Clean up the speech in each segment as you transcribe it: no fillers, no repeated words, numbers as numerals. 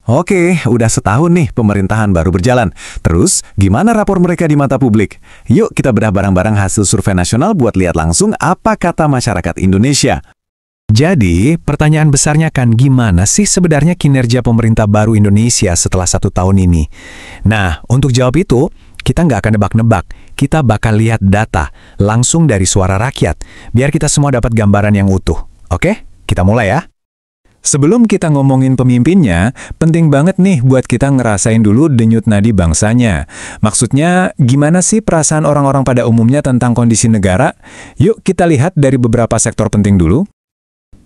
Oke, udah setahun nih pemerintahan baru berjalan. Terus, gimana rapor mereka di mata publik? Yuk kita bedah bareng-bareng hasil survei nasional buat lihat langsung apa kata masyarakat Indonesia. Jadi, pertanyaan besarnya kan gimana sih sebenarnya kinerja pemerintah baru Indonesia setelah 1 tahun ini? Nah, untuk jawab itu, kita nggak akan nebak-nebak. Kita bakal lihat data langsung dari suara rakyat, biar kita semua dapat gambaran yang utuh. Oke, kita mulai ya. Sebelum kita ngomongin pemimpinnya, penting banget nih buat kita ngerasain dulu denyut nadi bangsanya. Maksudnya, gimana sih perasaan orang-orang pada umumnya tentang kondisi negara? Yuk kita lihat dari beberapa sektor penting dulu.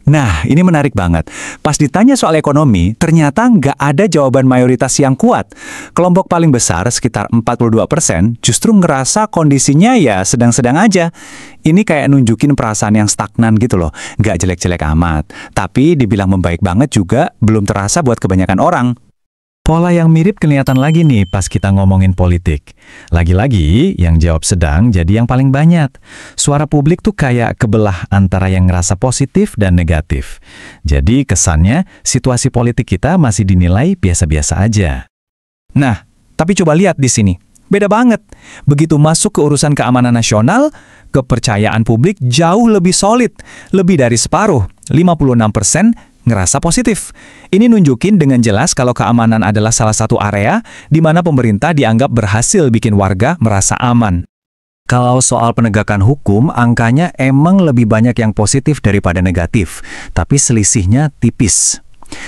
Nah, ini menarik banget. Pas ditanya soal ekonomi, ternyata nggak ada jawaban mayoritas yang kuat. Kelompok paling besar, sekitar 42%, justru ngerasa kondisinya ya sedang-sedang aja. Ini kayak nunjukin perasaan yang stagnan gitu loh. Nggak jelek-jelek amat. Tapi dibilang membaik banget juga belum terasa buat kebanyakan orang. Pola yang mirip kelihatan lagi nih pas kita ngomongin politik. Lagi-lagi, yang jawab sedang jadi yang paling banyak. Suara publik tuh kayak kebelah antara yang ngerasa positif dan negatif. Jadi kesannya, situasi politik kita masih dinilai biasa-biasa aja. Nah, tapi coba lihat di sini. Beda banget. Begitu masuk ke urusan keamanan nasional, kepercayaan publik jauh lebih solid. Lebih dari separuh, 56%, ngerasa positif. Ini nunjukin dengan jelas kalau keamanan adalah salah satu area di mana pemerintah dianggap berhasil bikin warga merasa aman. Kalau soal penegakan hukum, angkanya emang lebih banyak yang positif daripada negatif, tapi selisihnya tipis.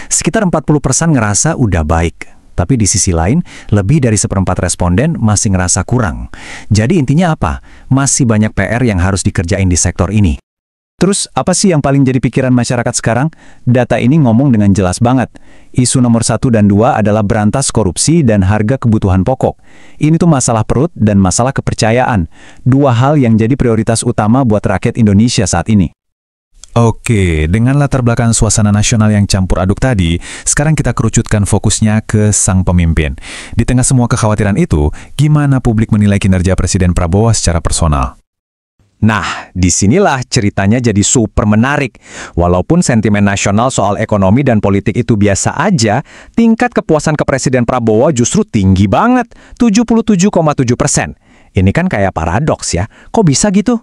Sekitar 40% ngerasa udah baik, tapi di sisi lain, lebih dari 1/4 responden masih ngerasa kurang. Jadi intinya apa? Masih banyak PR yang harus dikerjain di sektor ini. Terus, apa sih yang paling jadi pikiran masyarakat sekarang? Data ini ngomong dengan jelas banget. Isu nomor 1 dan 2 adalah berantas korupsi dan harga kebutuhan pokok. Ini tuh masalah perut dan masalah kepercayaan. Dua hal yang jadi prioritas utama buat rakyat Indonesia saat ini. Oke, dengan latar belakang suasana nasional yang campur aduk tadi, sekarang kita kerucutkan fokusnya ke sang pemimpin. Di tengah semua kekhawatiran itu, gimana publik menilai kinerja Presiden Prabowo secara personal? Nah, disinilah ceritanya jadi super menarik. Walaupun sentimen nasional soal ekonomi dan politik itu biasa aja, tingkat kepuasan ke Presiden Prabowo justru tinggi banget, 77,7%. Ini kan kayak paradoks ya, kok bisa gitu?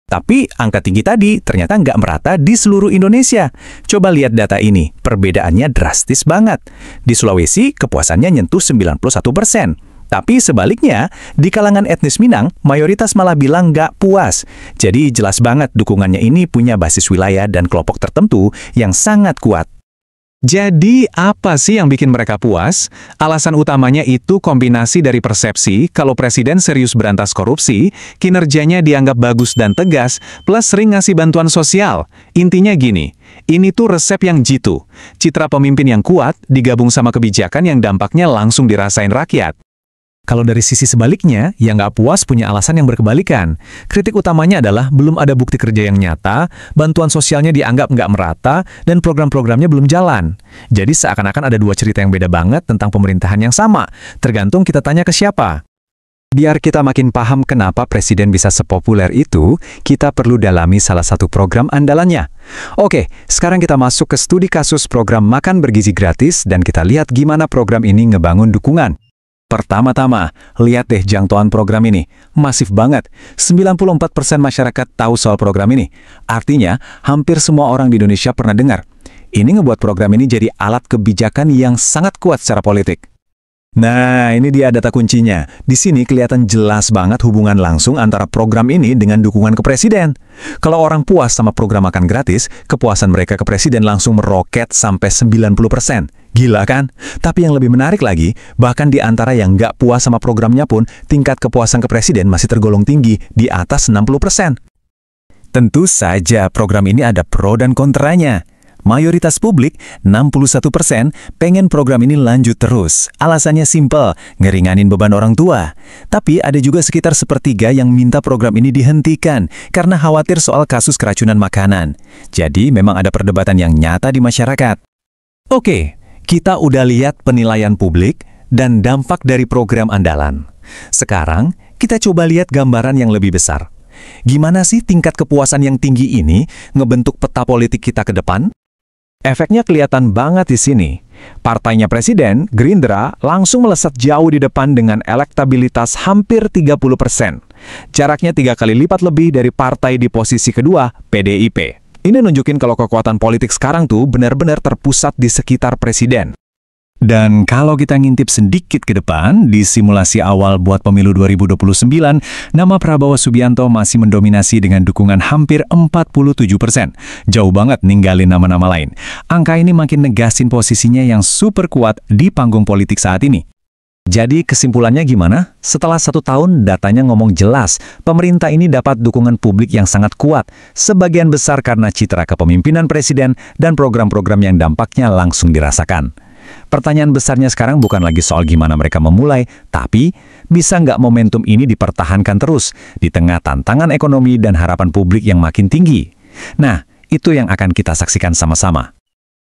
Tapi angka tinggi tadi ternyata nggak merata di seluruh Indonesia. Coba lihat data ini, perbedaannya drastis banget. Di Sulawesi, kepuasannya nyentuh 91%. Tapi sebaliknya, di kalangan etnis Minang, mayoritas malah bilang nggak puas. Jadi jelas banget dukungannya ini punya basis wilayah dan kelompok tertentu yang sangat kuat. Jadi apa sih yang bikin mereka puas? Alasan utamanya itu kombinasi dari persepsi kalau presiden serius berantas korupsi, kinerjanya dianggap bagus dan tegas, plus sering ngasih bantuan sosial. Intinya gini, ini tuh resep yang jitu. Citra pemimpin yang kuat digabung sama kebijakan yang dampaknya langsung dirasain rakyat. Kalau dari sisi sebaliknya, yang nggak puas punya alasan yang berkebalikan. Kritik utamanya adalah belum ada bukti kerja yang nyata, bantuan sosialnya dianggap nggak merata, dan program-programnya belum jalan. Jadi seakan-akan ada dua cerita yang beda banget tentang pemerintahan yang sama, tergantung kita tanya ke siapa. Biar kita makin paham kenapa presiden bisa sepopuler itu, kita perlu dalami salah satu program andalannya. Oke, sekarang kita masuk ke studi kasus program Makan Bergizi Gratis, dan kita lihat gimana program ini ngebangun dukungan. Pertama-tama, lihat deh jangkauan program ini. Masif banget. 94% masyarakat tahu soal program ini. Artinya, hampir semua orang di Indonesia pernah dengar. Ini ngebuat program ini jadi alat kebijakan yang sangat kuat secara politik. Nah, ini dia data kuncinya. Di sini kelihatan jelas banget hubungan langsung antara program ini dengan dukungan ke presiden. Kalau orang puas sama program makan gratis, kepuasan mereka ke presiden langsung meroket sampai 90%. Gila kan? Tapi yang lebih menarik lagi, bahkan di antara yang nggak puas sama programnya pun, tingkat kepuasan ke presiden masih tergolong tinggi, di atas 60%. Tentu saja program ini ada pro dan kontranya. Mayoritas publik, 61%, pengen program ini lanjut terus. Alasannya simpel, ngeringanin beban orang tua. Tapi ada juga sekitar 1/3 yang minta program ini dihentikan karena khawatir soal kasus keracunan makanan. Jadi memang ada perdebatan yang nyata di masyarakat. Oke, kita udah lihat penilaian publik dan dampak dari program andalan. Sekarang, kita coba lihat gambaran yang lebih besar. Gimana sih tingkat kepuasan yang tinggi ini ngebentuk peta politik kita ke depan? Efeknya kelihatan banget di sini. Partainya Presiden, Gerindra, langsung melesat jauh di depan dengan elektabilitas hampir 30%. Jaraknya 3 kali lipat lebih dari partai di posisi kedua, PDIP. Ini nunjukin kalau kekuatan politik sekarang tuh benar-benar terpusat di sekitar Presiden. Dan kalau kita ngintip sedikit ke depan, di simulasi awal buat pemilu 2029, nama Prabowo Subianto masih mendominasi dengan dukungan hampir 47%. Jauh banget ninggalin nama-nama lain. Angka ini makin negasin posisinya yang super kuat di panggung politik saat ini. Jadi kesimpulannya gimana? Setelah 1 tahun, datanya ngomong jelas, pemerintah ini dapat dukungan publik yang sangat kuat, sebagian besar karena citra kepemimpinan Presiden dan program-program yang dampaknya langsung dirasakan. Pertanyaan besarnya sekarang bukan lagi soal gimana mereka memulai, tapi bisa nggak momentum ini dipertahankan terus di tengah tantangan ekonomi dan harapan publik yang makin tinggi? Nah, itu yang akan kita saksikan sama-sama.